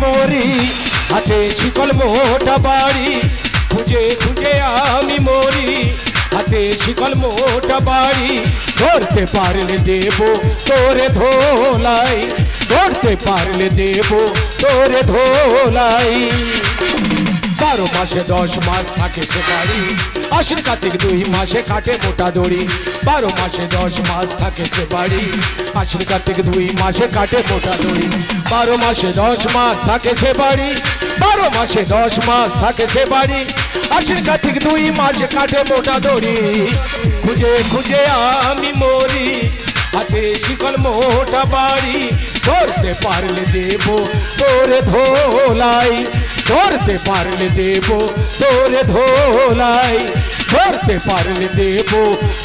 মরি হাতে শিকল মোটা বাড়ি খুঁজে খুঁজে আমি মরি হাতে শিকল মোটা বাড়ি ধরতে পারলে দেব তোরে ধোলাই ধরতে পারলে দেব তোরে ধোলাই 12 মাসে 10 মাস থাকে সে বাড়ি আশ্বিন কার্তিক 2 মাসে কাটে মোটা দড়ি 12 মাসে 10 মাস থাকে সে বাড়ি আশ্বিন কার্তিক 2 মাসে কাটে মোটা দড়ি 12 মাসে 10 মাস থাকে সে বাড়ি 12 মাসে 10 মাস থাকে সে বাড়ি আশ্বিন কার্তিক 2 মাসে কাটে মোটা দড়ি খুঁজে খুঁজে আমি মরি হাতে শিকল মোটা বাড়ি ধরতে পারলে দেব তোরে ধোলাই ধরতে পারলে দেব তোরে ধোলাই ধরতে পারলে দেব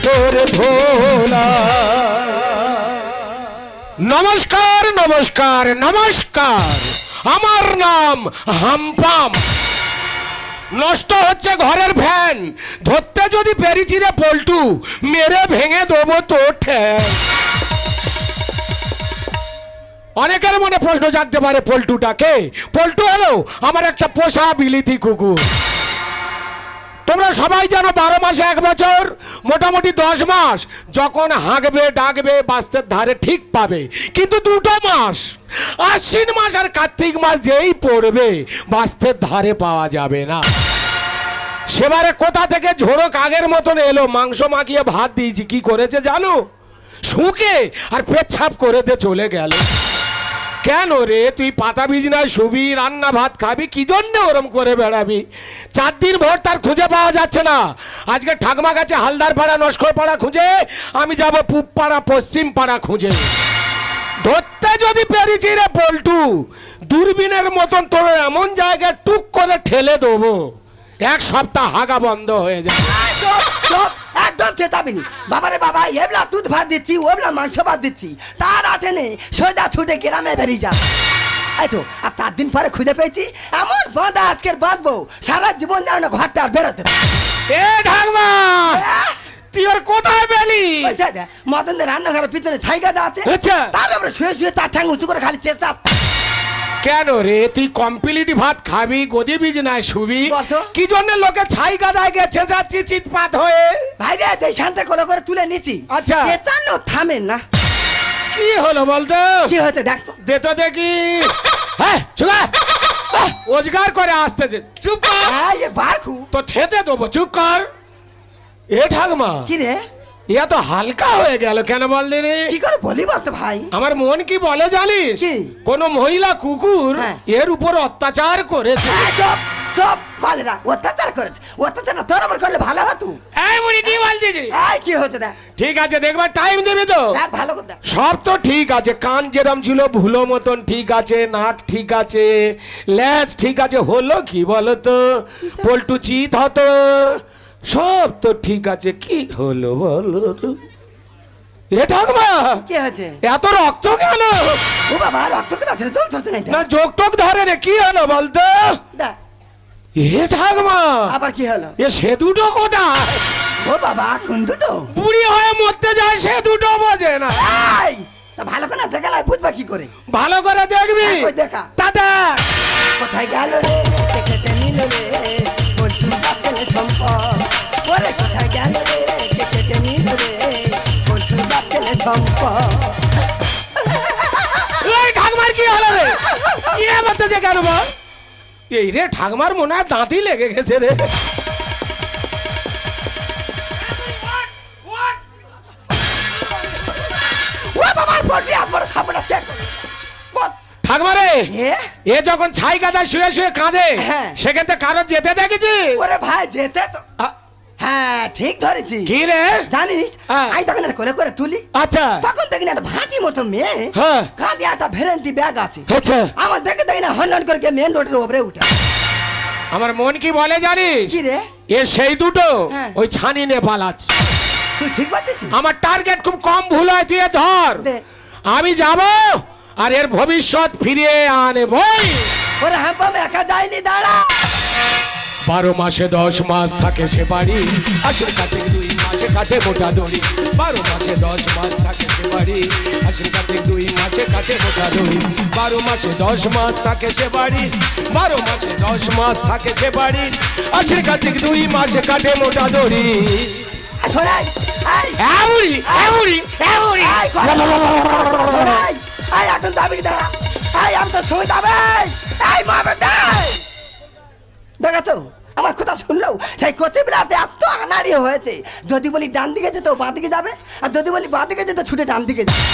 তোরে ধোলাই। নমস্কার নমস্কার নমস্কার, আমার নাম হাম্পাম। নষ্ট হচ্ছে ঘরের ফ্যান, ধরতে যদি পেরেছি রে পল্টু, মেরে ভেঙে দেবো তোর ঠ্যাং। অনেকের মনে প্রশ্ন জাগতে পারে পল্টুটাকে। পল্টু হলো আমার একটা পোষা বিলিতি কুকুর। তোমরা সবাই জানো 12 মাসে 1 বছর, মোটামুটি 10 মাস যখন হাঁকবে ডাকবে বাস্তের ধারে ঠিক পাবে, কিন্তু 2টো মাস আশ্বিন মাস আর কার্তিক মাস যেই পড়বে বাস্তের ধারে পাওয়া যাবে না। সেবারে কোথা থেকে ঝোড়ো কাগের মতন এলো, মাংস মাখিয়ে ভাত দিয়েছি, কি করেছে জানো? শুকে আর পেচ্ছাপ করে দিয়ে চলে গেল। কেন রে, তুই পাতা বিজনায় শুবি, রান্না ভাত খাবি, কি জন্য ওরম করে বেড়াবি? 4 দিন ভোর তার খুঁজে পাওয়া যাচ্ছে না। আজকে ঠাকমা গেছে হালদার পাড়া নস্কর পাড়া খুঁজে, আমি যাব পূব পাড়া পশ্চিম পাড়া খুঁজে। ধরতে যদি পেরেছি রে পল্টু, দূরবীনের মতন তোর এমন জায়গায় টুক করে ঠেলে দেবো 1 সপ্তাহ হাগা বন্ধ হয়ে যায়। একদম চেতাবিনি বাবারে বাবা, এবলা দুধ ভাত দিচ্ছি, ওবলা মাংস ভাত দিচ্ছি, তার আটে নেই সোজা ছুটে গ্রামে বেরিয়ে যা। এই তো আর 4 দিন পরে খুঁজে পেয়েছি, এমন বাঁধা আজকের বাঁধবো সারা জীবন যেন ঘরটা আর বেরোতে। এ ঢাকমা, তুই আর কোথায় পেলি? মদনদের রান্নাঘরের পিছনে ছাইগাদা আছে, তার উপরে শুয়ে শুয়ে 4 ঠ্যাং উঁচু করে খালি চেঁচা। কেন রে, তুই কমপ্লিট ভাত খাবি, গদি বিজনায় শুবি, কি জন্য লোকে ছাই গাদায় গিয়ে চেঁচাচ্ছি চিৎপাত হয়ে? ভাই রে, এইখান থেকে কোলে করে তুলে নিচ্ছি, আচ্ছা চেঁচানো থামেন না। কি হলো বলতো? কি হয়েছে দেখ তো, দে তো দেখি। হ্যাঁ চুপ রোজগার করে আসতেছে, চুপ কর। হ্যাঁ এ বারখু তো খেতে দেবো, চুপ কর। এ ঠাকমা, কি রে ইয়া তো হালকা হয়ে গেল কেন বল দিনি? কি করে বলি বলতো ভাই? আমার মন কি বলে জানিস? কোন মহিলা কুকুর এর উপর অত্যাচার করেছে। চুপ চুপ বলে না, অত্যাচার করেছে। অত্যাচার তোর উপর করলে ভালো হতো। এই মুড়ি কি বলছিস? এই কি হচ্ছে দেখ। ঠিক আছে, দেখবার টাইম দেবে তো? দেখ ভালো করে দেখ। সব তো ঠিক আছে, কান যেরম ছিল ভুলো মতন ঠিক আছে, নাক ঠিক আছে, লেজ ঠিক আছে, হলো কি বলো তো? পল্টু চিত হতো, সব তো ঠিক আছে, কি হলো বলো? এ ঠাকমা, কি হয়েছে? এত রক্ত কেন? ও বাবা, রক্ত কেন আছে? চোখ ধরতে নাই না, চোখ টোক ধরে রে, কি হলো বলতো? এ ঠাকমা, আবার কি হলো? এ সে দুটো কোথায়? ও বাবা, কোন দুটো? বুড়ি হয়ে মরতে যায় সে দুটো বোঝে না। ভালো করে দেখালে বুঝবা কি করে? ভালো করে দেখবি। দেখা দাদা কোথায় গেল রে, কেটে নিল রে পল্টু বাপেলে সম্পদ। ওরে কোথায় গেল রে, কেটে নিল রে পল্টু বাপেলে সম্পদ। এই ঠাকমার কি হলো রে? কি বলতেছে কেন বল? এই রে ঠাকমার মনে হয় দাঁতই লেগে গেছে রে। ঠাকমারে, এ যখন ছাই গাদায় শুয়ে শুয়ে কাঁদে, সেখান থেকে কারো যেতে দেখেছি? ওরে ভাই যেতে তো, হ্যাঁ ঠিক ধরেছি। কি রে জানিস, আই তখন কোলে করে তুলি, আচ্ছা তখন দেখি না একটা ভাঁটি মতো মেয়ে, কাঁধে একটা ভ্যালেন্টি ব্যাগ আছে, আমার দেখে দেখি না হন্ডন করে মেন রোডের উপরে উঠে। আমার মন কি বলে জানিস? কি রে? এ সেই দুটো ওই ছানি নে পালাচ্ছে। তুই ঠিক বলছিস। আমার টার্গেট খুব কম ভুল হয়, তুই ধর, আমি যাব আর এর ভবিষ্যৎ ফিরিয়ে আনব। ওরে হাম্পাম একা যায়নি, দাঁড়া। 12 মাসে 10 মাস থাকে সে বাড়ি, আশ্বিন কার্তিক 2 মাসে কাটে মোটা দড়ি। 12 মাসে 10 মাস থাকে সে বাড়ি আশ্বিন কার্তিক 2 মাসে কাটে মোটা দড়ি 12 মাসে 10 মাস থাকে সে বাড়ি 12 মাসে 10 মাস থাকে সে বাড়ি আশ্বিন কার্তিক 2 মাসে কাটে মোটা দড়ি শোনাই বুড়ি বুড়ি বুড়ি একদম দাবি দাঁড়া আমি তো ছবি দাবে দেখাচ্ছো আমার কথা শুনলেও সেই কচি বিলাতে এত আনাড়ি হয়েছে যদি বলি ডান দিকে যেত বাঁ দিকে যাবে আর যদি বলি বাঁ দিকে যেত ছুটে ডান দিকে যাবে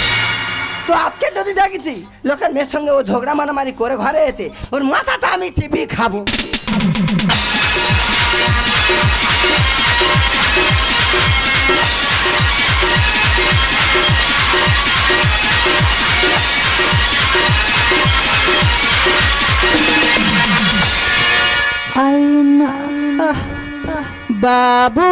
তো আজকে যদি দেখেছি লোকের মেয়ের সঙ্গে ও ঝগড়া মারামারি করে ঘরে এসে ওর মাথাটা আমি চিবিয়ে খাবো বাবু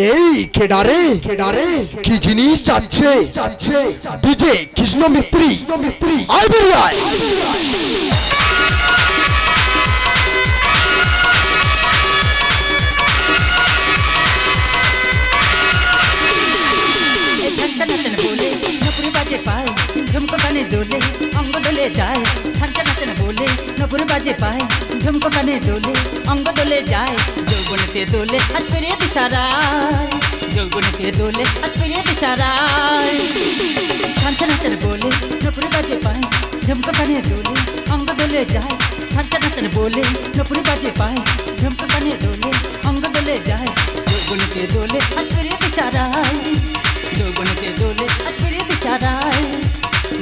এই কেডারে কি জিনিস চাচ্ছে ডিজে কৃষ্ণ মিস্ত্রি আয় বেরিয়ে আয় झुमको काने दोले अंग दोले जाए छानचा नाचन बोले नपुर बाजे पाए झुमको काने दोले अंग दोले जाए যৌবনেতে দোলে হাত করে দিশারায় যৌবনেতে দোলে হাত করে দিশারায় छानचा नाचन बोले नपुर बाजे पाए झुमको काने दोले अंग दोले जाए छानचा नाचन बोले नपुर बाजे पाए झुमको काने दोले अंग दोले जाए যৌবনেতে দোলে হাত করে দিশারায় যৌবনেতে দোলে হাত করে দিশারায়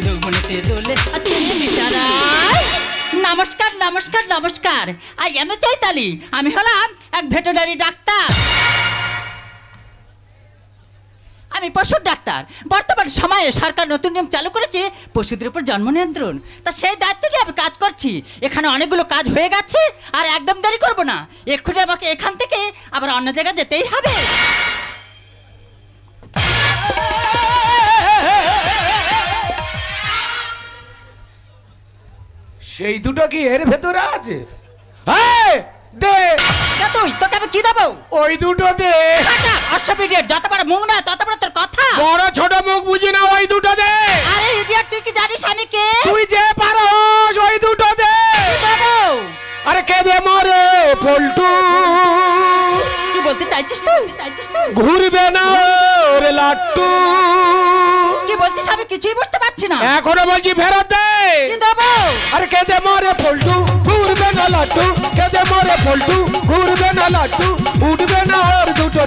যৌবনেতে দোলে আজকে বিচারায় নমস্কার নমস্কার নমস্কার আই এম চৈতালি আমি হলাম এক ভেটেরিনারি ডাক্তার আমি পশুর ডাক্তার বর্তমান সময়ে সরকার নতুন নিয়ম চালু করেছে পশুদের উপর জন্ম নিয়ন্ত্রণ তা সেই দায়িত্ব নিয়ে আমি কাজ করছি এখানে অনেকগুলো কাজ হয়ে গেছে আর একদম দেরি করব না এক্ষুনি আমাকে এখান থেকে আবার অন্য জায়গায় যেতেই হবে সেই দুটো কি এর ভেতরে আছে দে তুই তোকে আমি কি দেবো ওই দুটো দে অসবিডিয়েট যত বড় মুখ না তত বড় তোর কথা বড় ছোট মুখ বুঝি না ওই দুটো দে আরে ইডিয়েট তুই কি জানিস আমি কে তুই যে পারোস ওই দুটো দে আরে কে দে মরে পল্টু কি বলতে চাইছিস তুই ঘুরবে না ওরে লাট্টু কি বলছিস আমি কিছুই বুঝতে পারছি না এখনো বলছি ফেরত দে কি দেবো আরে কে দে মরে পল্টু ঘুরবে না লাট্টু কে দে মরে পল্টু ঘুরবে না লাট্টু উঠবে না ওর দুটো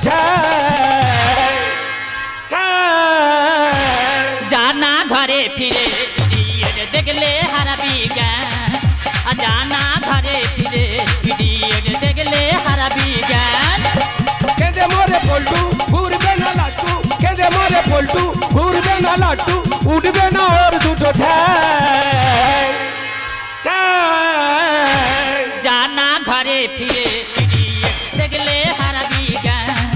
জানা ঘরে ফিরে ইডিয়েট দেখলে হারাবি জ্ঞান জানা ঘরে ফিরে ইডিয়েট দেখলে হারাবি জ্ঞান কে দে মরে পল্টু ঘুরবে না লাট্টু কে দে মরে পল্টু ঘুরবে না লাট্টু উঠবে না ওর দুটো জানা ঘরে ফিরে ইডিয়েট দেখলে হারাবি জ্ঞান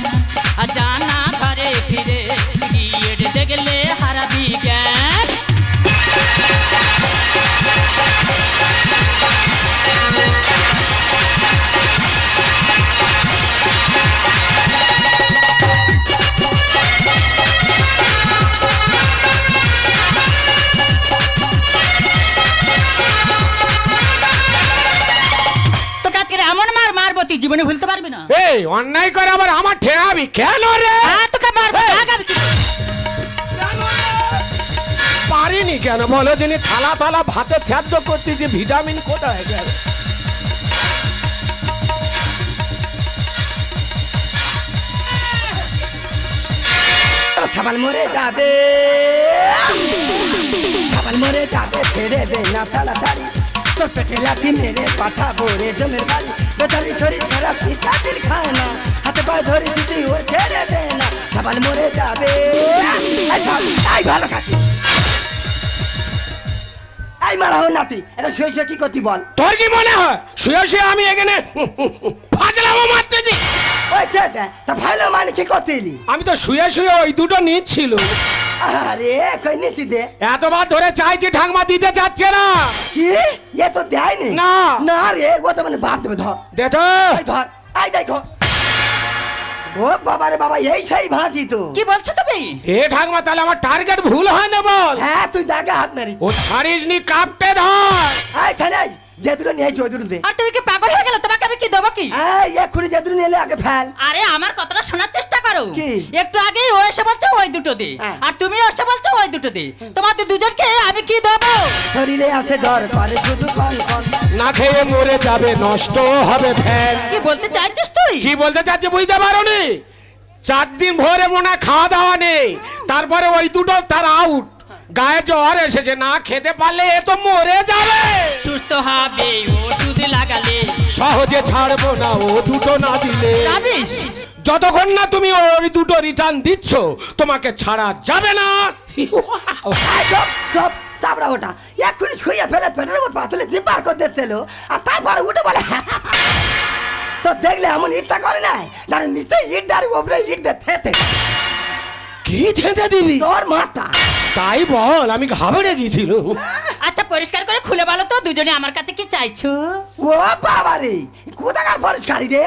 জানা ঘরে ফিরে ইডিয়েট দেখলে হারাবি জ্ঞান জীবনে ভুলতে পারবি না এই অন্যায় করে আবার আমার ঠেয়াবি কেন রে তোকে মারবো পারিনি কেন বলো দিনই থালা থালা ভাতে ছেদ্দ করতে যে ভিটামিন কোথায় গেল ছাবাল মরে যাবে ছেড়ে দে না তাড়াতাড়ি তোর পেটে লাঠি মেরে পাঠাবো রে জমের বাড়ি বেচারি শরীর খারাপ পিঠাটির খায় না হাতে পায়ে ধরে যদি ও ছেড়ে দে না ছাবাল মরে যাবে ভালো খাতি এই মারা হো নাতি এটা শুয়ে শুয়ে কি করতি বল তোর কি মনে হয় শুয়ে শুয়ে আমি এখানে ফাজলামো মারতেছি ওই তা ভালো মানে কি করতে এলি আমি তো শুয়ে শুয়ে ওই দুটো নিচ্ছিল আরে কই নিছি দে এতবার ধরে চাইছি ঢাকমা দিতে চাচ্ছে না। কি এ তো দেয়নি না। না রে ও তো মানে বাদ দেবে ধর দে তো। এই ধর আই দেখো ও বাবা রে বাবা এই সেই ভাঁটি তো কি বলছো তুমি? এ ঢাকমা তাহলে আমার টার্গেট ভুল হয় না বল। হ্যাঁ তুই দাগে হাত মারিস ও ছাড়িস নি কাঁপতে ধর। আই খানে যে দুটো নিয়ে জয় দুটো দে আর তুমি কি পাগল হয়ে গেল? তোমাকে আমি কি দেবো কি? এই এক্ষুনি যে দুটো নিয়ে আগে ফেল আরে আমার কথাটা শোনার চেষ্টা করো। কি? একটু আগেই ও এসে বলছে ওই দুটো দে, হ্যাঁ। আর তুমি এসে বলছো ওই দুটো দে। তোমাদের দুজনকে আমি কি দেবো? শরীরে আছে জ্বর করে শুধু কন কন না খেয়ে মরে যাবে নষ্ট হবে ফ্যান। কি বলতে চাইছিস তুই? কি বলতে চাচ্ছে বুঝতে পারোনি? 4 দিন ভোরে মনে খাওয়া দাওয়া নেই, তারপরে ওই দুটো তার আউট। গায়ে জ্বর এসেছে, না খেতে পারলে এ তো মরে যাবে। সুস্থ হবে ওষুধ লাগালে। সহজে ছাড়বো না ও দুটো না দিলে। যাবিস? যতক্ষণ না তুমি ওই দুটো রিটার্ন দিচ্ছ তোমাকে ছাড়া যাবে না। চপ চপ চাপড়া ওটা এক্ষুনি ছুঁয়ে ফেলে পেটের উপর পাতলে জিভ বার করে দিচ্ছিল আর তারপরে উঠে বলে তো দেখলে এমন ইচ্ছা করে নাই তার নিচে ইট দাঁড়ি ওপরে ইট দে থেতে কি থেতে দিবি? তোর মাথা তাই বল, আমি ঘাবড়ে গিয়েছিল। আচ্ছা পরিষ্কার করে খুলে বলো তো দুজনে আমার কাছে কি চাইছো? ও বাবা রে কোথাকার পরিষ্কারই রে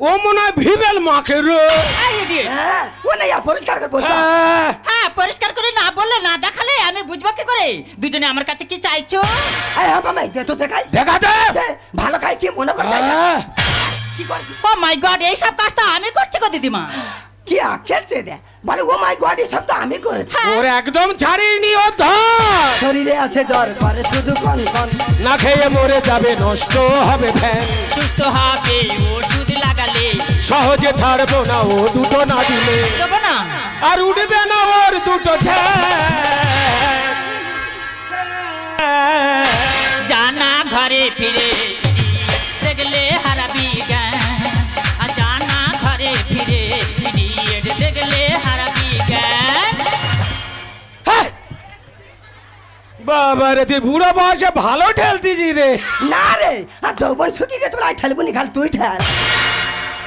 ও মনে হয় ভিবেল মাকে রে। এই idiot! হ্যাঁ ও নেই আর পরিষ্কার করে বলতো হ্যাঁ, হ্যাঁ পরিষ্কার করে না বললে না দেখালে আমি বুঝবো কি করে দুজনে আমার কাছে কি চাইছো? এই হ্যাঁ মামাই দে তো দেখাই দেখাতে। দে, ভালো খাই কি মনে করতে হ্যাঁ, কি করছিস ও মাই গড, এই সব কাজ তো আমি করছি গো দিদিমা। কি খেলছে দে বলে ও মাই গড এসব তো আমি করেছি ওর একদম ছাড়িনি ও ধর। শরীরে আছে জ্বর করে শুধু কন কন না খেয়ে মরে যাবে নষ্ট হবে ফ্যান। সুস্থ হবে ওষুধ লাগালে। সহজে ছাড়বো না ও দুটো না দিলে। দেবো না? আর উঠবে না ওর দুটো ঠ্যাং। জানা ঘরে ফিরে দেখলে হারাবি জ্ঞান। আর জানা ঘরে ফিরে idiot দেখলে হারাবি জ্ঞান। বাবা রে, তুই বুড়ো বয়সে ভালো ঠেলতিছি রে। না রে আর যৌবন শুকিয়ে গেছে বলে ঠেলবো নি খাল তুই ঠেল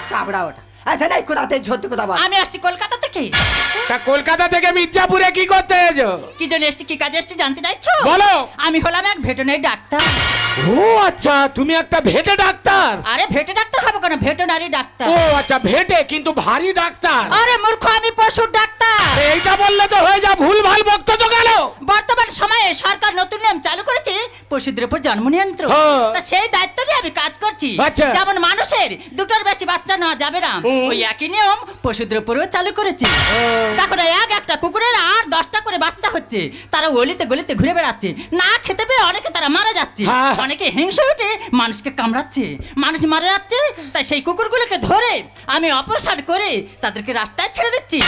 চাপড়া ওটা আচ্ছা নাই কোথাতে সত্যি কথা বল আমি আসছি কলকাতা থেকে। তা কলকাতা থেকে মির্জাপুরে কি করতে এসো? কি জন্য এসছি, কি কাজে এসছি জানতে চাইছো? বলো। আমি হলাম এক ভেটেরিনারি ডাক্তার। ও আচ্ছা, তুমি একটা ভেটে ডাক্তার। আরে ভেটে ডাক্তার হবো কেন, ভেটেরিনারি ডাক্তার। ও আচ্ছা, ভেটে কিন্তু ভারী ডাক্তার। আরে মূর্খ, আমি পশুর ডাক্তার। এইটা বললে তো হয়ে যা, ভুল ভাল বক্তব্য গেল। বর্তমান সময়ে সরকার নতুন নিয়ম চালু করেছে পশুদের উপর জন্ম নিয়ন্ত্রণ। হ্যাঁ। তা সেই দায়িত্ব নিয়ে আমি কাজ করছি। আচ্ছা। যেমন মানুষের দুটোর বেশি বাচ্চা নেওয়া যাবে না, ওই একই নিয়ম পশুদের উপরেও চালু করেছে। দেখো না, একটা কুকুরের আর 10টা করে বাচ্চা হচ্ছে, তারা অলিতে গলিতে ঘুরে বেড়াচ্ছে, না খেতে পেয়ে অনেকে তারা মারা যাচ্ছে, হ্যাঁ। অনেকে হিংসা উঠে মানুষকে কামড়াচ্ছে, মানুষ মারা যাচ্ছে। তাই সেই কুকুরগুলোকে ধরে আমি অপারেশন করে তাদেরকে রাস্তায় ছেড়ে দিচ্ছি।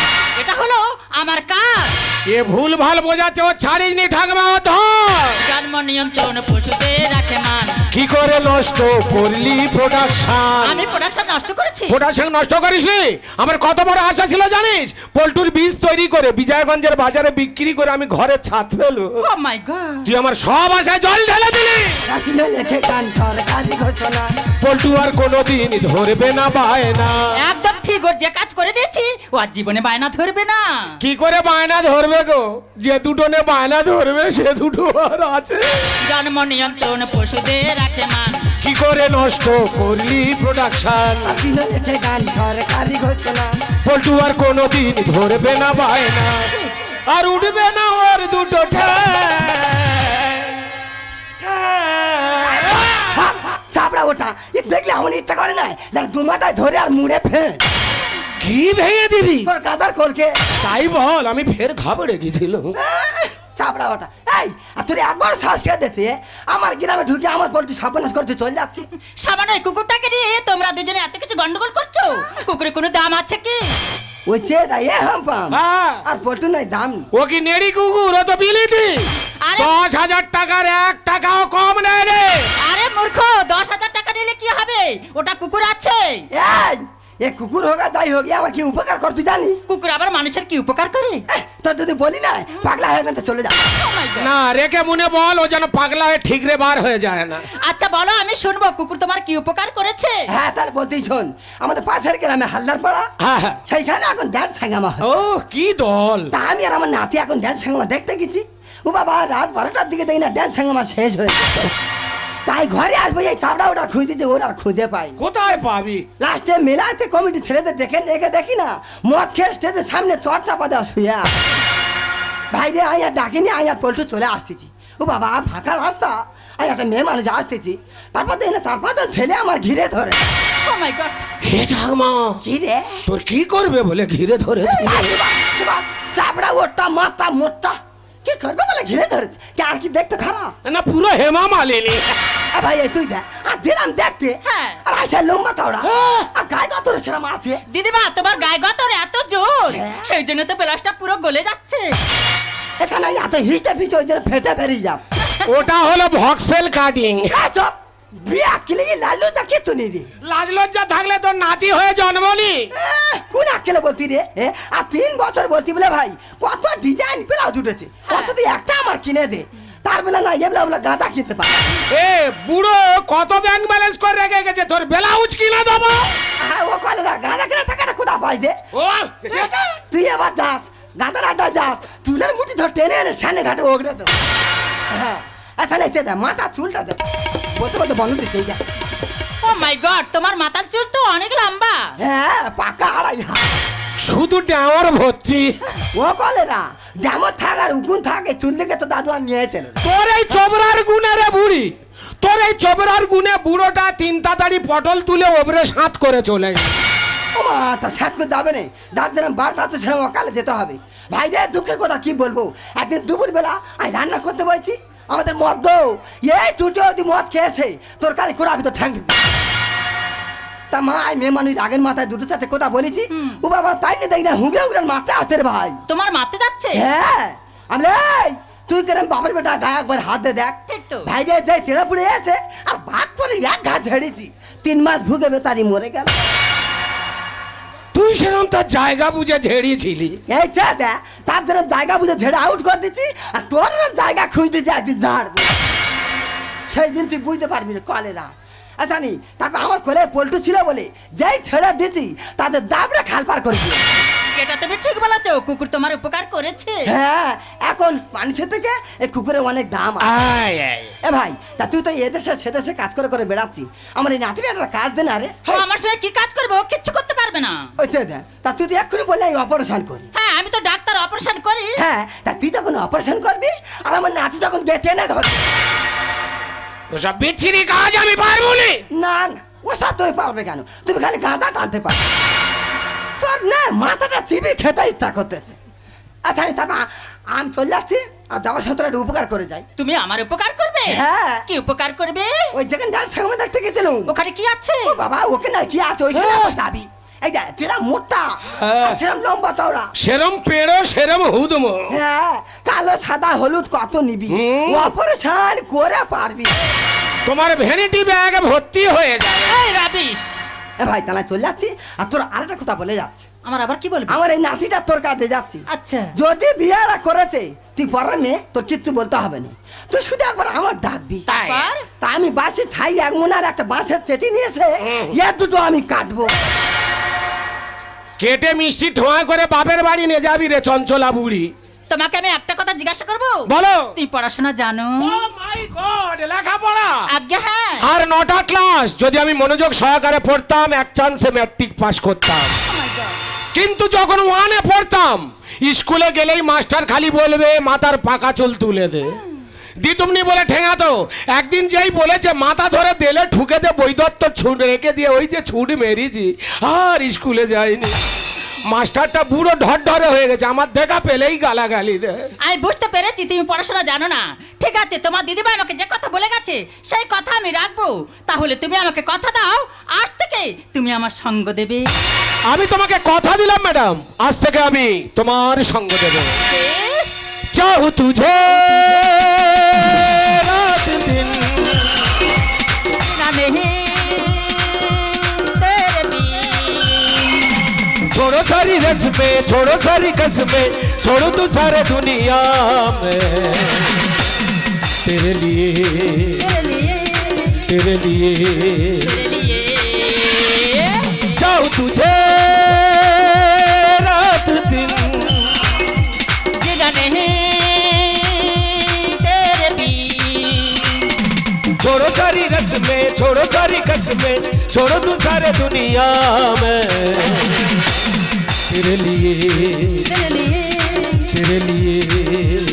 এটা হলো আমার কাজ। এ ভুল ভাল বোঝাচ্ছে, ও ছাড়িসনি ঢাকমা ধর। জন্ম নিয়ন্ত্রণ পশুদের রাখে মান। কি করে নষ্ট করলি প্রোডাকশন? আমি প্রোডাকশন নষ্ট করেছি? প্রোডাকশন নষ্ট করিসনি? আমার কত বড় আশা ছিল জানিস? পল্টুর বীজ তৈরি করে বিজয়গঞ্জের বাজারে বিক্রি করে আমি ঘরে ছাদ ফেলবো। ও মাই গড, তুই আমার সব আশায় জল ঢেলে দিলি। রাখিলে লেখে গান সরকারি ঘোষণা পল্টু আর কোনোদিন ধরবে না বায়না। একদম ঠিক, ওর যে কাজ করে দিয়েছি ও আর জীবনে বায়না ধরবে না। কি করে বায়না ধরবে গো? যে দুটো নে বায়না ধরবে সে দুটো আর আছে। জন্ম নিয়ন্ত্রণ পশুদের রাখে মান। কি করে নষ্ট করলি প্রোডাকশন? রাখিলে লেখে গান সরকারি ঘোষণা পল্টু আর কোনোদিন ধরবে না বায়না, আর উঠবে না ওর দুটো চাপড়া ওটা দেখলে এমন ইচ্ছা করে না যার দু মাথায় ধরে আর মুড়ে ফেল কি ভেঙে দিবি? তোর গাদার কলকে তাই বল, আমি ফের ঘাবড়ে গেছিল। চাপড়া ওটা এই আর তোর একবার শ্বাস খেয়ে দিচ্ছে আমার গ্রামে ঢুকে আমার পোল্ট্রি সর্বনাশ করতে চলে যাচ্ছি। সামান্য এই কুকুরটাকে নিয়ে তোমরা দুজনে এত কিছু গন্ডগোল করছো। কুকুরের কোনো দাম আছে কি? ওই চেয়ে দেয় এ হাম পাম হ্যাঁ, আর পোল্ট্রি নাই দাম নেই। ও কি নেড়ি কুকুর? ও তো বিলিতি। আরে 10,000 টাকার 1 টাকাও কম নেই রে। আরে মূর্খ, 10,000 টাকা নিলে কি হবে? ওটা কুকুর আছে। এই এ কুকুর হোক আর যাই হোক এ আমার কি উপকার কর তুই জানিস? কুকুর আবার মানুষের কি উপকার করে? তোর যদি বলি না পাগলা হয়ে গেলে চলে যা। না রেখে মনে বল, ও যেন পাগলা হয়ে ঠিকরে বার হয়ে যায় না। আচ্ছা বলো, আমি শুনবো কুকুর তোমার কি উপকার করেছে। হ্যাঁ তাহলে বলতেই শোন, আমাদের পাশের গ্রামে হালদার পাড়া, হ্যাঁ হ্যাঁ। সেইখানে এখন ড্যান্স সাঙ্গামা হয়। ও কি দল! তা আমি আর আমার নাতি এখন ড্যান্স সাঙ্গামা দেখতে গেছি। ও বাবা রাত 12টার দিকে দেখি না ড্যান্স সাঙ্গামা শেষ হয়েছে। তাই ঘরে আসবো, এই চাপড়া ওটা খুঁজতে ওর আর খুঁজে পাই। কোথায় পাবি? লাস্টে মেলাতে কমিটি ছেলেদের দেখে দেখি না মদ খেয়ে স্টেজের সামনে চট চাপা দেওয়া শুয়ে আছে। ভাইরে আইয়া ডাকিনি, আইয়া পল্টু চলে আসতেছি। ও বাবা ফাঁকা রাস্তা, আমি একটা মেয়ে মানুষ আসতেছি, তারপর দেখি না 4-5 ছেলে আমার ঘিরে ধরে। ও মাই গড! হে ঠাকুমা, কি রে তোর কি করবে বলে ঘিরে ধরেছি? চাপড়া ওটা মাথা মোটা, কি করবে বলে ঘিরে ধরেছে? কি আর কি দেখতে খারাপ? না পুরো হেমা মালিনী। ভাই এই তুই দেখ, আর যেরাম দেখতে হ্যাঁ। আর আইসা লম্বা চওড়া আর গায়ে গতরে সেরাম আছে। দিদিমা তোমার গায়ে গতরে এত জোর, হ্যাঁ। সেই জন্য তো ব্লাউজটা পুরো গলে যাচ্ছে। এখানে এত হিস্টে পিছু ওই জন্য ফেটে বেরিয়ে যাব। ওটা হলো ভক্সেল কাটিং। সব বিয়া কিলে লালু তা কিছু নেই রে। লাজ লজ্জা থাকলে তোর নাতি হয়ে জন্মলি। কোন আকেলে বলতি রে? আর 3 বছর বলতি বলে ভাই কত ডিজাইন ব্লাউজ উঠেছে, কত তুই একটা আমার কিনে দে। তার বেলা না এবলা ওগুলা গাঁদা কিনতে পারে। এ বুড়ো কত ব্যাংক ব্যালেন্স করে রেখে গেছে, তোর ব্লাউজ কিনে দেবো। ও কলে না গাঁদা কিনে টাকাটা কোথা পাইছে? ও তুই এবার যাস গাঁদার আড্ডা যাস, চুলের মুঠি ধর টেনে এনে সামনে ঘাটে ওগড়ে তো। হ্যাঁ আচ্ছা লেচে দে মাথা চুলটা দে, বলতে বলতে বন্ধ দিতে যা। ও মাই গড, তোমার মাথার চুল তো অনেক লম্বা। হ্যাঁ পাকা 2.5 হাত। শুধু ডাঙর ভর্তি। ও কলে না যেমন থাক আর উকুন থাকে, চুল দিকে তো দাদু আর নিয়েছিল। তোর এই চবরার গুণে রে বুড়ি, তোর এই চবরার গুণে বুড়োটা 3 তাড়াতাড়ি পটল তুলে ওপরে সাত করে চলে গেল। ও মা তা সাত করে যাবে না, দাঁত যেরকম বার তাতে সেরকম অকালে যেতে হবে। ভাই রে দুঃখের কথা কি বলবো, একদিন দুপুর বেলা আমি রান্না করতে বলছি, আমাদের মদ এই টুটে যদি মদ খেয়েছে তোর কালি কোড়াবি তো ঠ্যাং ঢুকবে। তা মা আই মেয়ে মানুষ আগের মাথায় 2-4টে কথা বলেছি, ও বাবা তাই না দেখি না হুগরা হুগরার মাথায় আসতে রে ভাই। তোমার মারতে যাচ্ছে? হ্যাঁ আমি এই তুই কেরম বাবার বেটা গায়ে একবার হাত দে দেখ। ঠিক তো। ভাই রে যাই তেড়ে পড়ে আছে আর ভাগ করে এক ঘা ঝেড়েছি, 3 মাস ভুগে বেচারি মরে গেল। তুই সেরকম তার জায়গা বুঝে ঝেড়িয়েছিলি। এই চা দে তার যেরকম জায়গা বুঝে ঝেড়ে আউট করে দিচ্ছি, আর তোর এরকম জায়গা খুঁজতেছি একদিন ঝাড়। সেই দিন তুই বুঝতে পারবি না কলে না। জানি তারপর আমার কোলে পল্টু ছিল বলে যেই ছেড়ে দিচ্ছি তাদের দাবড়ে খাল পার করে দিয়ে। এটা তুমি ঠিক বলেছো, কুকুর তোমার উপকার করেছে। হ্যাঁ এখন মানুষের থেকে এই কুকুরের অনেক দাম আছে। আয় আয় এ ভাই তা তুই তো এদেশে সেদেশে কাজ করে করে বেড়াচ্ছি, আমার এই নাতির একটা কাজ দে না রে। ও আমার সঙ্গে কি কাজ করবে? ও কিচ্ছু করতে পারবে না। ওই দে তা তুই তো এক্ষুনি বললে আমি অপারেশন করি। হ্যাঁ আমি তো ডাক্তার, অপারেশন করি। হ্যাঁ তা তুই যখন অপারেশন করবি আর আমার নাতি যখন টেনে ধরবি, ওসব বিচ্ছিরি কাজ আমি পারবো না। না না ওসব তুই পারবে কেন, তুমি খালি গাঁদা টানতে পারবে। তোর না মাথাটা চিবি খেতে ইচ্ছা করতেছে। আচ্ছা তারপর আমি চলে যাচ্ছি, আর যাওয়ার সময় তোর একটা উপকার করে যাই। তুমি আমার উপকার করবে? হ্যাঁ। কি উপকার করবে? ওই যেখানে যার সঙ্গে দেখতে গেছিলাম ওখানে কি আছে? ও বাবা ওকে না কি আছে ওইখানে আবার যাবি। এই দেখ যেরকম মোটা আর সেরকম লম্বা চওড়া, সেরম পেড়ো সেরম হুদমো। হ্যাঁ কালো সাদা হলুদ কত নিবি, অপারেশন করে পারবি। তোমার ভ্যানিটি ব্যাগ ভর্তি হয়ে যাবে। এই রাবিশ। এ ভাই তাহলে চলে যাচ্ছি, আর তোর আরেকটা কথা বলে যাচ্ছে। আমার আবার কি বলবি? আমার এই নাতিটা তোর কাছে যাচ্ছি। আচ্ছা। যদি বিয়েটা করেছে তুই পরের মেয়ে, তোর কিচ্ছু বলতে হবে না, তুই শুধু একবার আমার ডাকবি। তারপর? তা আমি বাসে ছাই 1 মোনার একটা বাঁশের চেটি নিয়েছে, এর দুটো আমি কাটবো। কেটে মিষ্টি ঠোঁয়া করে বাপের বাড়ি নিয়ে যাবি রে চঞ্চলা বুড়ি। তোমাকে আমি একটা কথা জিজ্ঞাসা করবো? বলো। তুমি পড়াশোনা জানো? ও মাই গড, লেখাপড়া? আজ্ঞে হ্যাঁ। আর 9টা ক্লাস যদি আমি মনোযোগ সহকারে পড়তাম, এক চান্সে ম্যাট্রিক পাস করতাম। কিন্তু যখন 1-এ পড়তাম, স্কুলে গেলেই মাস্টার খালি বলবে মাথার পাকা চুল তুলে দে, দিতুমনি বলে ঠেঙাতো। একদিন যেই বলেছে মাথা ধরে দিলে ঠুকে দে বৈদত্ত ছুট রেখে দিয়ে ওই যে ছুট মেরেছি, আর স্কুলে যাইনি। মাস্টারটা বুড়ো ঢরঢরে হয়ে গেছে, আমার দেখা পেলেই গালাগালি দেয়। আমি বুঝতে পেরেছি তুমি পড়াশোনা জানো না। ঠিক আছে, তোমার দিদিমা আমাকে যে কথা বলে গেছে সেই কথা আমি রাখবো। তাহলে তুমি আমাকে কথা দাও, আজ থেকে তুমি আমার সঙ্গ দেবে। আমি তোমাকে কথা দিলাম ম্যাডাম, আজ থেকে আমি তোমার সঙ্গ দেব। বেশ। চাহু তুঝে রাত দিন না নেহি তেরে বিন। सारी रस्में, छोड़ो सारी कसमें, छोड़ो तू सारे दुनिया में। तेरे लिए, तेरे लिए जाऊं तुझे रात दिन, ये जाने तेरे बीच। छोड़ो सारी रस्में, छोड़ो सारी कसमें, छोड़ो तू सारे दुनिया में। तेरे लिए, तेरे लिए, तेरे लिए